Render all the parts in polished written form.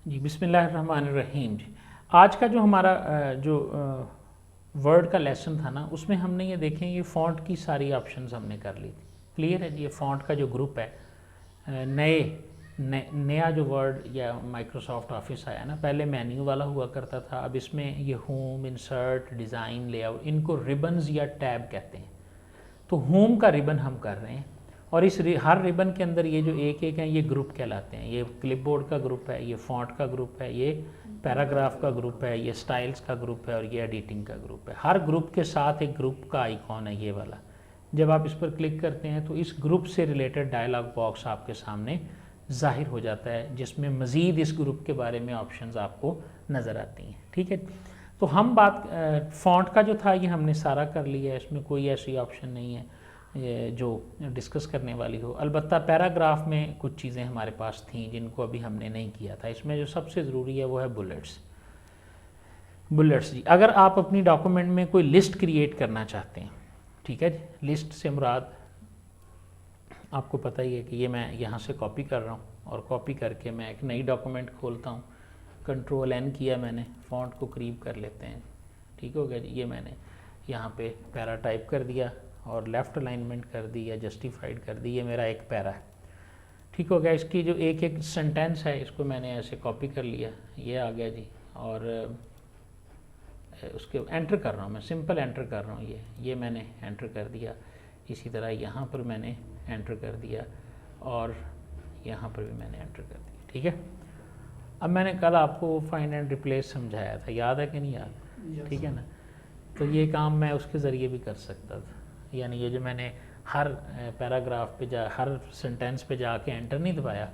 जी बिस्मिल्लाहिर्रहमानिर्रहीम। जी आज का जो हमारा वर्ड का लेसन था ना, उसमें हमने ये देखें ये फ़ॉन्ट की सारी ऑप्शंस हमने कर ली थी। क्लियर है जी। ये फ़ॉन्ट का जो ग्रुप है, नया जो वर्ड या माइक्रोसॉफ्ट ऑफिस आया ना, पहले मेन्यू वाला हुआ करता था, अब इसमें ये होम, इंसर्ट, डिज़ाइन, लेआउट, इनको रिबन्स या टैब कहते हैं। तो होम का रिबन हम कर रहे हैं और इस हर रिबन के अंदर ये जो एक एक हैं ये ग्रुप कहलाते हैं। ये क्लिपबोर्ड का ग्रुप है, ये फ़ॉन्ट का ग्रुप है, ये पैराग्राफ का ग्रुप है, ये स्टाइल्स का ग्रुप है और ये एडिटिंग का ग्रुप है। हर ग्रुप के साथ एक ग्रुप का आइकॉन है ये वाला। जब आप इस पर क्लिक करते हैं तो इस ग्रुप से रिलेटेड डायलॉग बॉक्स आपके सामने ज़ाहिर हो जाता है, जिसमें मज़ीद इस ग्रुप के बारे में ऑप्शंस आपको नज़र आती हैं। ठीक है। तो हम बात फ़ॉन्ट का जो था ये हमने सारा कर लिया है, इसमें कोई ऐसी ऑप्शन नहीं है जो डिस्कस करने वाली हो। अलबत्ता पैराग्राफ में कुछ चीज़ें हमारे पास थीं जिनको अभी हमने नहीं किया था। इसमें जो सबसे ज़रूरी है वो है बुलेट्स। जी, अगर आप अपनी डॉक्यूमेंट में कोई लिस्ट क्रिएट करना चाहते हैं, ठीक है जी, लिस्ट से मुराद आपको पता ही है कि ये मैं यहाँ से कॉपी कर रहा हूँ और कॉपी करके मैं एक नई डॉक्यूमेंट खोलता हूँ। कंट्रोल N किया मैंने, फ़ॉन्ट को करीब कर लेते हैं। ठीक हो गया जी। ये मैंने यहाँ पे पैरा टाइप कर दिया और लेफ़्ट अलाइनमेंट कर दी या जस्टिफाइड कर दी। ये मेरा एक पैरा है। ठीक हो गया। इसकी जो एक एक सेंटेंस है इसको मैंने ऐसे कॉपी कर लिया, ये आ गया जी। और उसके एंटर कर रहा हूँ मैं, सिंपल एंटर कर रहा हूँ। ये मैंने एंटर कर दिया। इसी तरह यहाँ पर मैंने एंटर कर दिया और यहाँ पर भी मैंने एंटर कर दिया। ठीक है। अब मैंने कल आपको फाइंड एंड रिप्लेस समझाया था, याद है कि नहीं याद? ठीक है ना। तो ये काम मैं उसके ज़रिए भी कर सकता था, यानी ये जो मैंने हर पैराग्राफ पे हर सेंटेंस पे जाके एंटर नहीं दबाया,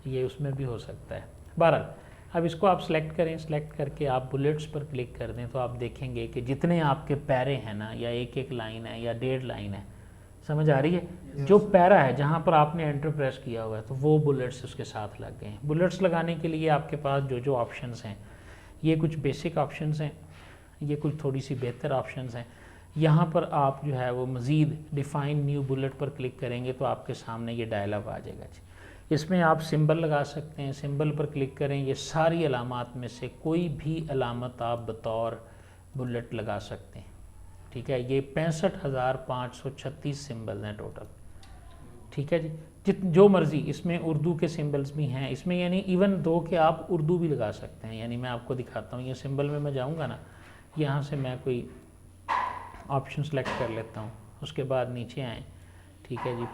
ये उसमें भी हो सकता है। बहरहाल अब इसको आप सेलेक्ट करें, सेलेक्ट करके आप बुलेट्स पर क्लिक कर दें तो आप देखेंगे कि जितने आपके पैरे हैं ना, या एक एक लाइन है या 1.5 लाइन है, समझ आ रही है? जो पैरा है जहाँ पर आपने एंटर प्रेस किया हुआ है तो वो बुलेट्स उसके साथ लग गए हैं। बुलेट्स लगाने के लिए आपके पास जो जो ऑप्शंस हैं, ये कुछ बेसिक ऑप्शंस हैं, ये कुछ थोड़ी सी बेहतर ऑप्शंस हैं। यहाँ पर आप जो है वो मज़ीद डिफ़ाइन न्यू बुलेट पर क्लिक करेंगे तो आपके सामने ये डायलॉग आ जाएगा जी। इसमें आप सिंबल लगा सकते हैं, सिंबल पर क्लिक करें। ये सारी अलामात में से कोई भी अलामत आप बतौर बुलेट लगा सकते हैं। ठीक है। ये 65,536 सिंबल्स हैं टोटल। ठीक है जी। जो मर्ज़ी, इसमें उर्दू के सिंबल्स भी हैं इसमें, यानी इवन दो के आप उर्दू भी लगा सकते हैं। यानी मैं आपको दिखाता हूँ, ये सिंबल में मैं जाऊँगा ना, यहाँ से मैं कोई ऑप्शन सेलेक्ट कर लेता हूँ, उसके बाद नीचे आए। ठीक है जी।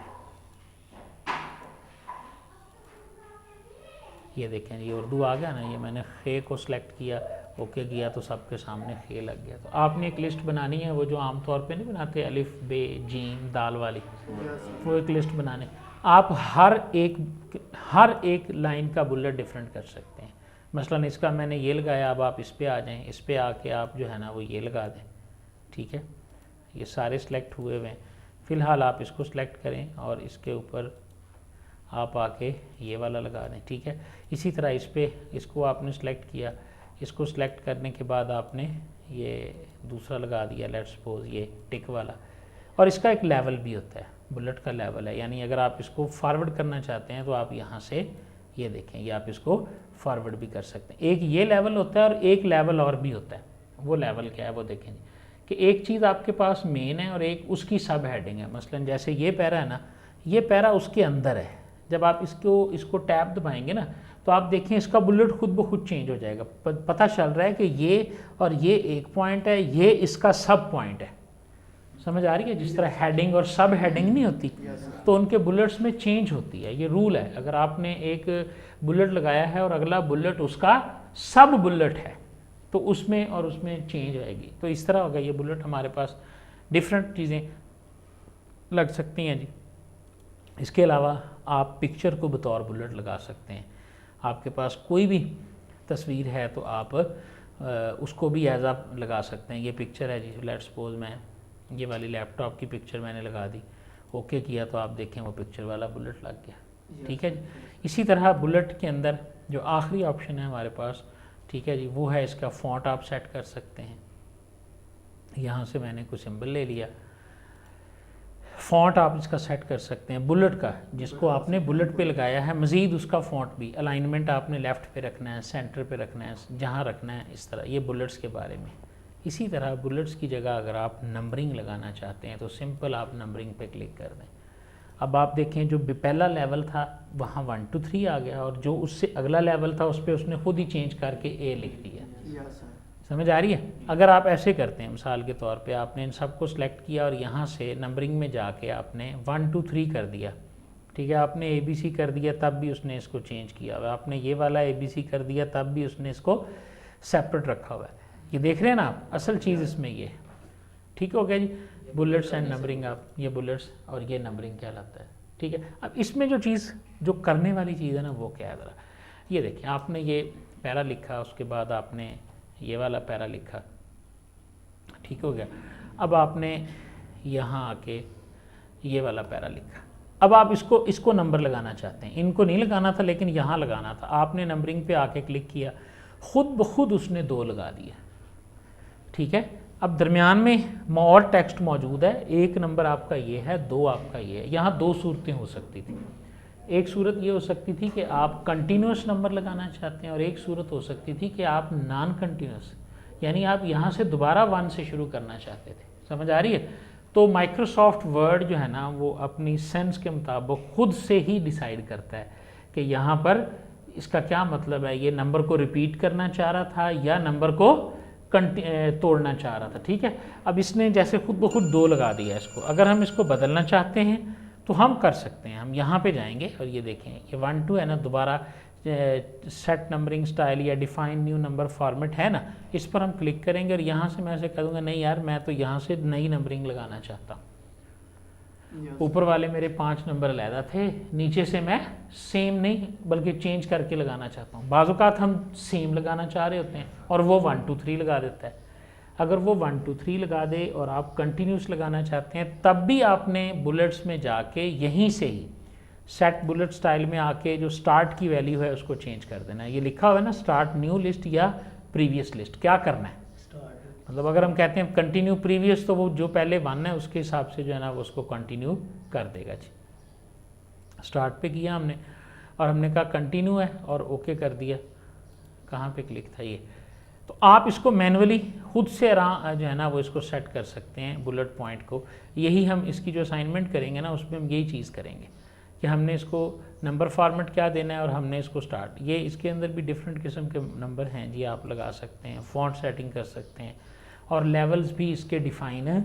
ये देखें, ये उर्दू आ गया ना, ये मैंने खे को सिलेक्ट किया, ओके किया तो सबके सामने खे लग गया। तो आपने एक लिस्ट बनानी है, वो जो आमतौर पे नहीं बनाते अलिफ बे जीम दाल वाली, वो एक लिस्ट बनाने। आप हर एक लाइन का बुलेट डिफरेंट कर सकते हैं। मसलन इसका मैंने ये लगाया, अब आप इस पर आ जाएँ, इस पर आके आप जो है ना वो ये लगा दें। ठीक है। ये सारे सिलेक्ट हुए हुए हैं। फ़िलहाल आप इसको सिलेक्ट करें और इसके ऊपर आप आके ये वाला लगा दें। ठीक है। इसी तरह इसको आपने सेलेक्ट किया, इसको सेलेक्ट करने के बाद आपने ये दूसरा लगा दिया, लेट्स सपोज ये टिक वाला। और इसका एक लेवल भी होता है, बुलेट का लेवल है, यानी अगर आप इसको फॉरवर्ड करना चाहते हैं तो आप यहाँ से ये देखें, ये आप इसको फॉरवर्ड भी कर सकते हैं। एक ये लेवल होता है और एक लेवल और भी होता है। वो लेवल क्या है वो देखें कि एक चीज़ आपके पास मेन है और एक उसकी सब हेडिंग है। मसलन जैसे ये पैरा है ना, ये पैरा उसके अंदर है। जब आप इसको टैब दबाएंगे ना तो आप देखें इसका बुलेट खुद ब खुद चेंज हो जाएगा। पता चल रहा है कि ये और ये एक पॉइंट है, ये इसका सब पॉइंट है। समझ आ रही है? जिस तरह हेडिंग और सब हेडिंग नहीं होती, तो उनके बुलेट्स में चेंज होती है। ये रूल है। अगर आपने एक बुलेट लगाया है और अगला बुलेट उसका सब बुलेट है तो उसमें और उसमें चेंज होएगी। तो इस तरह होगा। ये बुलेट हमारे पास डिफरेंट चीज़ें लग सकती हैं जी। इसके अलावा आप पिक्चर को बतौर बुलेट लगा सकते हैं। आपके पास कोई भी तस्वीर है तो आप उसको भी एज आ लगा सकते हैं। ये पिक्चर है जी, लेट्स सपोज मैं ये वाली लैपटॉप की पिक्चर मैंने लगा दी, ओके किया तो आप देखें वो पिक्चर वाला बुलेट लग गया। ठीक है जी। इसी तरह बुलेट के अंदर जो आखिरी ऑप्शन है हमारे पास, ठीक है जी, वो है इसका फ़ॉन्ट आप सेट कर सकते हैं। यहाँ से मैंने कुछ सिंबल ले लिया, फ़ॉन्ट आप इसका सेट कर सकते हैं बुलेट का, जिसको आपने बुलेट पे लगाया है, मज़ीद उसका फ़ॉन्ट भी, अलाइनमेंट आपने लेफ़्ट पे रखना है, सेंटर पे रखना है, जहाँ रखना है, इस तरह। ये बुलेट्स के बारे में। इसी तरह बुलेट्स की जगह अगर आप नंबरिंग लगाना चाहते हैं तो सिंपल आप नंबरिंग पे क्लिक कर दें। अब आप देखें जो पहला लेवल था वहाँ 1 2 3 आ गया, और जो उससे अगला लेवल था उस पर उसने खुद ही चेंज करके ए लिख दिया। समझ आ रही है? अगर आप ऐसे करते हैं, मिसाल के तौर पे आपने इन सबको सिलेक्ट किया और यहाँ से नंबरिंग में जाके आपने 1 2 3 कर दिया, ठीक है, आपने ABC कर दिया तब भी उसने इसको चेंज किया हुआ है, आपने ये वाला ABC कर दिया तब भी उसने इसको सेपरेट रखा हुआ है। ये देख रहे हैं ना आप, असल चीज़ इसमें ये, ठीक हो गया जी। बुलेट्स एंड नंबरिंग, आप ये बुलेट्स और ये नंबरिंग कहलाता है, ठीक है। अब इसमें जो चीज़ जो करने वाली चीज़ है ना वो क्या है, ज़रा ये देखिए। आपने ये पैरा लिखा, उसके बाद आपने ये वाला पैरा लिखा, ठीक हो गया। अब आपने यहाँ आके ये वाला पैरा लिखा। अब आप इसको नंबर लगाना चाहते हैं, इनको नहीं लगाना था लेकिन यहाँ लगाना था। आपने नंबरिंग पे आके क्लिक किया, खुद ब खुद उसने 2 लगा दिया, ठीक है। अब दरमियान में और टेक्स्ट मौजूद है, 1 नंबर आपका ये है, 2 आपका ये है। यहाँ 2 सूरतें हो सकती थी। एक सूरत ये हो सकती थी कि आप कंटिन्यूस नंबर लगाना चाहते हैं, और एक सूरत हो सकती थी कि आप नॉन कंटिन्यूस, यानी आप यहाँ से दोबारा 1 से शुरू करना चाहते थे। समझ आ रही है? तो माइक्रोसॉफ्ट वर्ड जो है ना वो अपनी सेंस के मुताबिक खुद से ही डिसाइड करता है कि यहाँ पर इसका क्या मतलब है, ये नंबर को रिपीट करना चाह रहा था या नंबर को तोड़ना चाह रहा था, ठीक है। अब इसने जैसे खुद ब खुद 2 लगा दिया इसको। अगर हम इसको बदलना चाहते हैं तो हम कर सकते हैं। हम यहाँ पे जाएंगे और ये देखें, ये 1 2 है ना, दोबारा सेट नंबरिंग स्टाइल या डिफाइन न्यू नंबर फॉर्मेट है ना, इस पर हम क्लिक करेंगे और यहाँ से मैं ऐसे कह दूँगा नहीं यार, मैं तो यहाँ से नई नंबरिंग लगाना चाहता हूँ। ऊपर वाले मेरे 5 नंबर अलहदा थे, नीचे से मैं सेम नहीं बल्कि चेंज करके लगाना चाहता हूँ। बाज़ औक़ात हम सेम लगाना चाह रहे होते हैं और वो 1 2 3 लगा देता है। अगर वो 1 2 3 लगा दे और आप कंटिन्यूस लगाना चाहते हैं, तब भी आपने बुलेट्स में जाके यहीं से ही सेट बुलेट स्टाइल में आके जो स्टार्ट की वैल्यू है उसको चेंज कर देना है। ये लिखा हुआ है ना, स्टार्ट न्यू लिस्ट या प्रीवियस लिस्ट। क्या करना है, मतलब अगर हम कहते हैं कंटिन्यू प्रीवियस, तो वो जो पहले 1 है उसके हिसाब से जो है ना वो उसको कंटिन्यू कर देगा जी। स्टार्ट पे किया हमने और हमने कहा कंटिन्यू है और ओके कर दिया। कहाँ पे क्लिक था ये? तो आप इसको मैनुअली खुद से जो है ना वो इसको सेट कर सकते हैं बुलेट पॉइंट को। यही हम इसकी जो असाइनमेंट करेंगे ना उसमें हम यही चीज़ करेंगे कि हमने इसको नंबर फॉर्मेट क्या देना है और हमने इसको स्टार्ट, ये इसके अंदर भी डिफरेंट किस्म के नंबर हैं जी, आप लगा सकते हैं, फॉन्ट सेटिंग कर सकते हैं और लेवल्स भी इसके डिफ़ाइन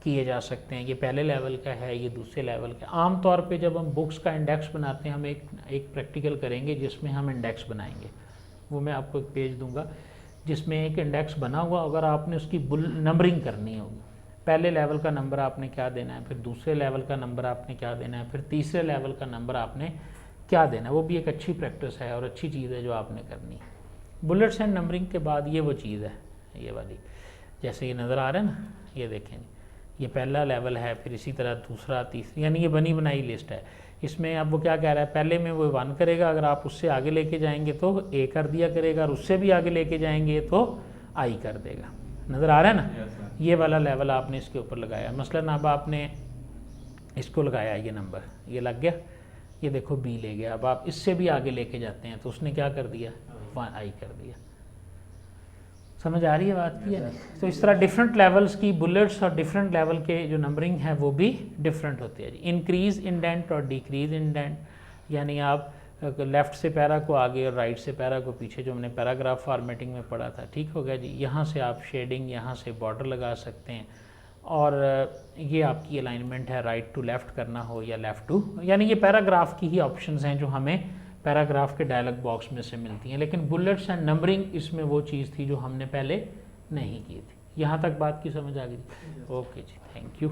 किए जा सकते हैं। ये पहले लेवल का है, ये दूसरे लेवल का। आम तौर पे जब हम बुक्स का इंडेक्स बनाते हैं, हम एक प्रैक्टिकल करेंगे जिसमें हम इंडेक्स बनाएंगे, वो मैं आपको एक पेज दूंगा जिसमें एक इंडेक्स बना हुआ। अगर आपने उसकी नंबरिंग करनी होगी, पहले लेवल का नंबर आपने क्या देना है, फिर दूसरे लेवल का नंबर आपने क्या देना है, फिर तीसरे लेवल का नंबर आपने क्या देना है, वो भी एक अच्छी प्रैक्टिस है और अच्छी चीज़ है जो आपने करनी है। बुलेट्स एंड नंबरिंग के बाद ये वो चीज़ है, ये वाली, जैसे ये नज़र आ रहा है ना, ये देखें, ये पहला लेवल है, फिर इसी तरह दूसरा, तीसरा, यानी ये बनी बनाई लिस्ट है। इसमें अब वो क्या कह रहा है, पहले में वो 1 करेगा, अगर आप उससे आगे लेके जाएंगे तो A कर दिया करेगा, और उससे भी आगे लेके जाएंगे तो I कर देगा। नज़र आ रहा है ना? ये वाला लेवल आपने इसके ऊपर लगाया। मसलन अब आपने इसको लगाया, ये नंबर ये लग गया, ये देखो B ले गया। अब आप इससे भी आगे लेके जाते हैं तो उसने क्या कर दिया, I कर दिया। समझ आ रही है बात की है? तो इस तरह डिफरेंट लेवल्स की बुलेट्स और डिफरेंट लेवल के जो नंबरिंग है वो भी डिफरेंट होती है जी। इंक्रीज इंडेंट और डिक्रीज इंडेंट, यानी आप लेफ़्ट से पैरा को आगे और राइट से पैरा को पीछे, जो हमने पैराग्राफ फॉर्मेटिंग में पढ़ा था, ठीक हो गया जी। यहाँ से आप शेडिंग, यहाँ से बॉर्डर लगा सकते हैं, और ये आपकी अलाइनमेंट है, राइट टू लेफ़्ट करना हो या लेफ़्ट टू, यानी ये पैराग्राफ की ही ऑप्शंस हैं जो हमें पैराग्राफ के डायलॉग बॉक्स में से मिलती हैं। लेकिन बुलेट्स एंड नंबरिंग इसमें वो चीज़ थी जो हमने पहले नहीं की थी। यहाँ तक बात की समझ आ गई? ओके जी, थैंक यू।